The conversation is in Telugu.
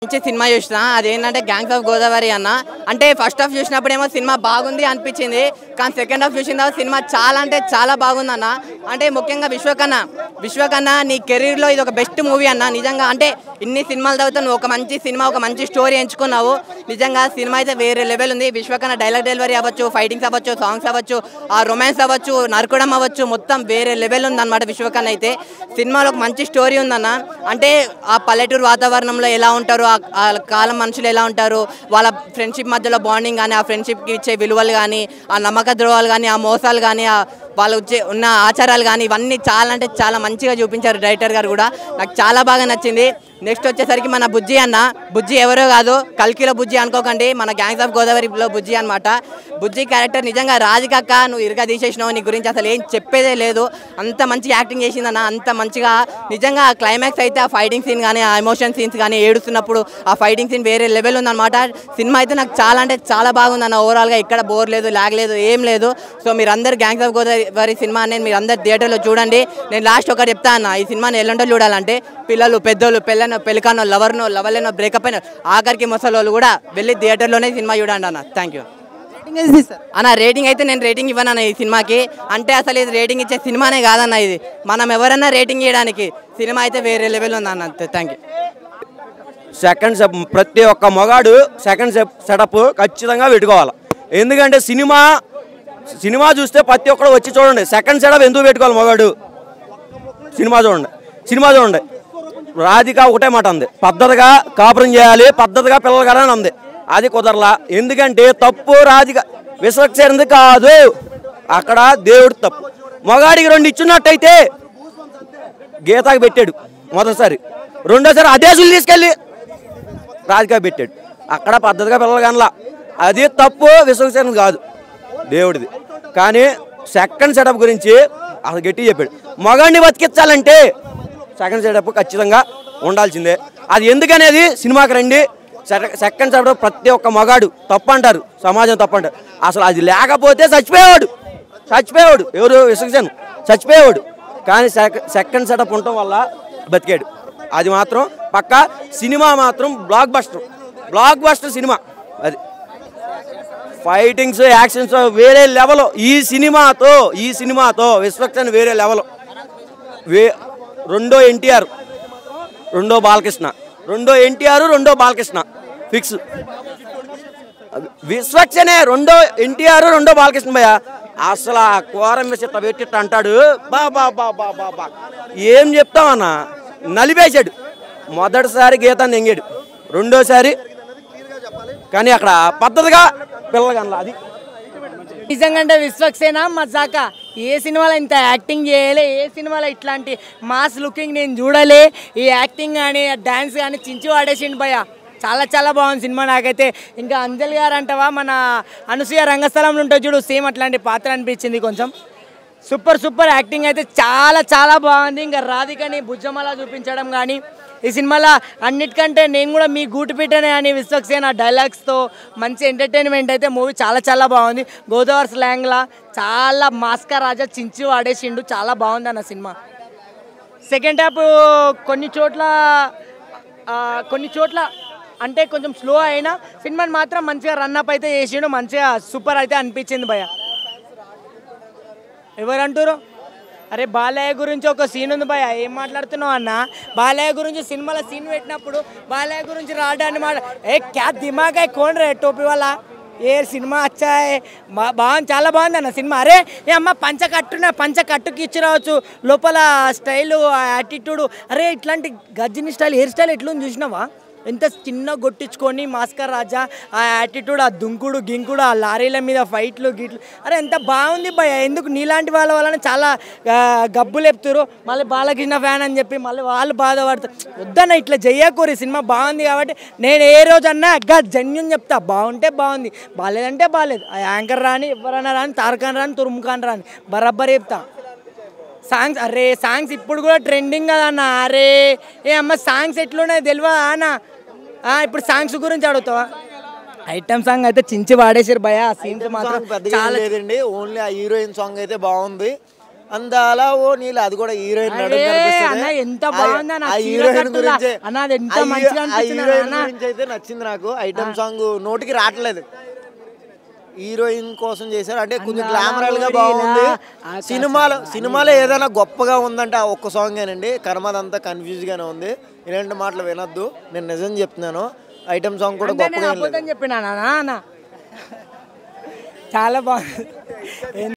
మంచి సినిమా చూసిన అదేంటంటే గ్యాంగ్స్ ఆఫ్ గోదావరి అన్న. అంటే ఫస్ట్ హాఫ్ చూసినప్పుడేమో సినిమా బాగుంది అనిపించింది, కానీ సెకండ్ హాఫ్ చూసిన తర్వాత సినిమా చాలా అంటే చాలా బాగుంది అన్న. అంటే ముఖ్యంగా విశ్వకన్నా నీ కెరీర్లో ఇది ఒక బెస్ట్ మూవీ అన్న నిజంగా. అంటే ఇన్ని సినిమాలు తర్వాత నువ్వు ఒక మంచి సినిమా ఒక మంచి స్టోరీ ఎంచుకున్నావు. నిజంగా సినిమా అయితే వేరే లెవెల్ ఉంది. విశ్వకన్నా డైలాగ్ డెలివరీ అవ్వచ్చు, ఫైటింగ్స్ అవ్వచ్చు, సాంగ్స్ అవ్వచ్చు, ఆ రొమాన్స్ అవ్వచ్చు, నరకడం అవ్వచ్చు, మొత్తం వేరే లెవెల్ ఉందన్నమాట విశ్వకన్నా అయితే. సినిమాలో ఒక మంచి స్టోరీ ఉందన్న. అంటే ఆ పల్లెటూరు వాతావరణంలో ఎలా ఉంటారు, ఆ కాలం మనుషులు ఎలా ఉంటారు, వాళ్ళ ఫ్రెండ్షిప్ మధ్యలో బాండింగ్ కానీ, ఆ ఫ్రెండ్షిప్కి ఇచ్చే విలువలు కానీ, ఆ నమ్మక ద్రోహాలు కానీ, ఆ మోసాలు కానీ, వాళ్ళు వచ్చే ఉన్న ఆచారాలు కానీ, ఇవన్నీ చాలా అంటే చాలా మంచిగా చూపించారు డైరెక్టర్ గారు కూడా. నాకు చాలా బాగా నచ్చింది. నెక్స్ట్ వచ్చేసరికి మన బుజ్జి అన్న. బుజ్జి ఎవరో కాదు, కల్కిలో బుజ్జి అనుకోకండి, మన గ్యాంగ్స్ ఆఫ్ గోదావరిలో బుజ్జి అనమాట. బుజ్జి క్యారెక్టర్ నిజంగా రాధికక్క నువ్వు ఇరుగా తీసేసినావు, నీ గురించి అసలు ఏం చెప్పేదే లేదు. అంత మంచి యాక్టింగ్ చేసిందన్న, అంత మంచిగా. నిజంగా ఆ క్లైమాక్స్ అయితే ఆ ఫైటింగ్ సీన్ కానీ, ఆ ఎమోషన్ సీన్స్ కానీ, ఏడుస్తున్నప్పుడు ఆ ఫైటింగ్ సీన్ వేరే లెవెల్ ఉందన్నమాట. సినిమా అయితే నాకు చాలా అంటే చాలా బాగుందన్న. ఓవరాల్గా ఇక్కడ బోర్ లేదు, లాగ్ లేదు, ఏం లేదు. సో మీరందరూ గ్యాంగ్స్ ఆఫ్ గోదావరి సినిమా అనేది మీరు అందరు థియేటర్లో చూడండి. నేను లాస్ట్ ఒకటి చెప్తా అన్న, ఈ సినిమాని ఎల్లుంటో చూడాలంటే పిల్లలు, పెద్దోళ్ళు, పెళ్ళికానో, లవర్నో, లవర్లేనో, బ్రేకప్ అయినా, ఆఖరికి ముసలోళ్ళు కూడా వెళ్ళి థియేటర్లోనే సినిమా చూడండి అన్న. థ్యాంక్ యూ అన్న. రేటింగ్ అయితే నేను రేటింగ్ ఇవ్వను అన్న ఈ సినిమాకి. అంటే అసలు ఇది రేటింగ్ ఇచ్చే సినిమానే కాదన్న ఇది. మనం ఎవరన్నా రేటింగ్ ఇవ్వడానికి, సినిమా అయితే వేరే లెవెల్ ఉంది అన్న. అంతే, థ్యాంక్ యూ. సెకండ్ ప్రతి ఒక్క మగాడు సెకండ్ సెటప్ ఖచ్చితంగా పెట్టుకోవాలి. ఎందుకంటే సినిమా చూస్తే ప్రతి ఒక్కరు వచ్చి చూడండి. సెకండ్ సెటప్ ఎందుకు పెట్టుకోవాలి మగాడు? సినిమా చూడండి. రాధిక ఒకటే మాట అంది, పద్ధతిగా కాపురం చేయాలి, పద్ధతిగా పిల్లలు కదా అని అంది. అది కుదరలా. ఎందుకంటే తప్పు రాధిక విశ్వక్సేనది కాదు, అక్కడ దేవుడు తప్పు. మగాడికి 2 ఇచ్చున్నట్టయితే గీతాకి పెట్టాడు మొదటిసారి, రెండోసారి అదేసులు తీసుకెళ్ళి రాధిక పెట్టాడు. అక్కడ పద్ధతిగా పిల్లలు కనలా. అది తప్పు విశ్వక్సేనది కాదు, దేవుడిది. కానీ సెకండ్ సెటప్ గురించి అసలు గట్టి చెప్పాడు. మగాడిని బతికించాలంటే సెకండ్ సెటప్ ఖచ్చితంగా ఉండాల్సిందే. అది ఎందుకనేది సినిమాకి రండి. సెకండ్ సెటప్ ప్రతి ఒక్క మగాడు తప్పు అంటారు, సమాజం తప్పు అంటారు. అసలు అది లేకపోతే చచ్చిపోయేవాడు. ఎవరు? విశ్వక్సేన్ చచ్చిపోయేవాడు. కానీ సెకండ్ సెటప్ ఉండటం వల్ల బతికాడు. అది మాత్రం పక్కా. సినిమా మాత్రం బ్లాక్ బస్టర్ సినిమా. అది ఫైటింగ్స్, యాక్షన్స్ వేరే లెవెల్. ఈ సినిమాతో విశ్వక్సేన్ వేరే లెవెల్. రెండో ఎన్టీఆర్, రెండో బాలకృష్ణ ఫిక్స్. విశ్వక్సేనే రెండో ఎన్టీఆర్, రెండో బాలకృష్ణ భయ్య. అసలు ఆ కోరం చెత్త పెట్టిట్ట అంటాడు. బా ఏం చెప్తామన్నా, నలిపేశాడు. మొదటిసారి గీతాన్ని ఎంగాడు, రెండోసారి కానీ అక్కడ పద్ధతిగా పిల్లగనలా. అది నిజంగా విశ్వక్సేన మజాక. ఏ సినిమాలో ఇంత యాక్టింగ్ చేయలే, ఏ సినిమాలో ఇట్లాంటి మాస్ లుకింగ్ నేను చూడలే. ఈ యాక్టింగ్ కానీ, డ్యాన్స్ కానీ చించి వాడేసిండు భయ్య. చాలా బాగుంది సినిమా నాకైతే. ఇంకా అంజలి గారు అంటవా, మన అనసూయ రంగస్థలంలో ఉంటుంది చూడు, సేమ్ అట్లాంటి పాత్ర అనిపించింది. కొంచెం సూపర్ యాక్టింగ్ అయితే చాలా బాగుంది. ఇంకా రాధికని భుజమలా చూపించడం కానీ ఈ సినిమాలో అన్నిటికంటే నేను కూడా మీ గూటుపిట్టనే అని విశ్వక్సేన డైలాగ్స్తో మంచి ఎంటర్టైన్మెంట్ అయితే మూవీ చాలా బాగుంది. గోదావరి స్లాంగ్లా చాలా మాస్కా రాజా చించి వాడేసిండు. చాలా బాగుంది అన్న సినిమా. సెకండ్ హాఫ్ కొన్ని చోట్ల అంటే కొంచెం స్లో అయినా సినిమాని మాత్రం మంచిగా రన్అప్ అయితే చేసిండు. మంచిగా సూపర్ అయితే అనిపించింది భయ్య. ఎవరంటారు? అరే బాలయ్య గురించి ఒక సీన్ ఉంది భయ్య, ఏం మాట్లాడుతున్నావు అన్న? బాలయ్య గురించి సినిమాలో సీన్ పెట్టినప్పుడు బాలయ్య గురించి రావడాన్ని క్యా దిమాగ్ కోన్ రే టోపీ వాళ్ళ ఏ సినిమా వచ్చాయి బాగుంది, చాలా బాగుంది అన్న సినిమా. అరే ఏ అమ్మ పంచ కట్టుకి ఇచ్చి రావచ్చు, లోపల స్టైలు, యాటిట్యూడ్. అరే ఇట్లాంటి గజ్జిని స్టైల్, హెయిర్ స్టైల్ ఎట్లుంది చూసినావా? ఎంత చిన్న కొట్టించుకొని మాస్కర్ రాజా, ఆ యాటిట్యూడ్, ఆ దుంకుడు గింకుడు, ఆ లారీల మీద ఫైట్లు గిట్లు. అరే ఎంత బాగుంది భయ్య. ఎందుకు నీలాంటి వాళ్ళ వలన చాలా గబ్బులు చెప్తారు, మళ్ళీ బాలకృష్ణ ఫ్యాన్ అని చెప్పి మళ్ళీ వాళ్ళు బాధపడతారు. వద్దన్న ఇట్లా చెయ్యకూరి. సినిమా బాగుంది కాబట్టి నేను ఏ రోజన్నా జన్యుని చెప్తా. బాగుంటే బాగుంది, బాగాలేదంటే బాగాలేదు. ఆ యాంకర్ రాని, ఎవరైనా రాని, తారకాన్ రాని, తురుముఖాన్ రాని, బరాబర్ చెప్తా. సాంగ్స్, అరే సాంగ్స్ ఇప్పుడు కూడా ట్రెండింగ్ కదా అన్న. అరే ఏ అమ్మ సాంగ్స్ ఎట్లున్నాయి తెలియదా అన్న? ఇప్పుడు సాంగ్స్ గురించి అడుగుతావా? ఐటమ్ సాంగ్ అయితే చించి వాడేసారు భయ. సీన్స్ మాత్రం చాలా లేదండి, ఓన్లీ ఆ హీరోయిన్ సాంగ్ అయితే బాగుంది. అందాల ఓ నీళ్ళు అది కూడా హీరోయిన్ ఎంత బాగుంది హీరోయిన్ గురించి హీరోయిన్ గురించి అయితే నచ్చింది నాకు. ఐటమ్ సాంగ్ నోటికి రావట్లేదు, హీరోయిన్ కోసం చేశారు అంటే కొంచెం గ్లామరల్ గా బాగుంది. సినిమాలో ఏదైనా గొప్పగా ఉందంటే ఆ ఒక్క సాంగేనండి. కర్మదంతా కన్ఫ్యూజ్ గానే ఉంది. ఇలాంటి మాటలు వినొద్దు, నేను నిజం చెప్తున్నాను. ఐటమ్ సాంగ్ కూడా గొప్పగా చెప్పినా చాలా బాగుంది.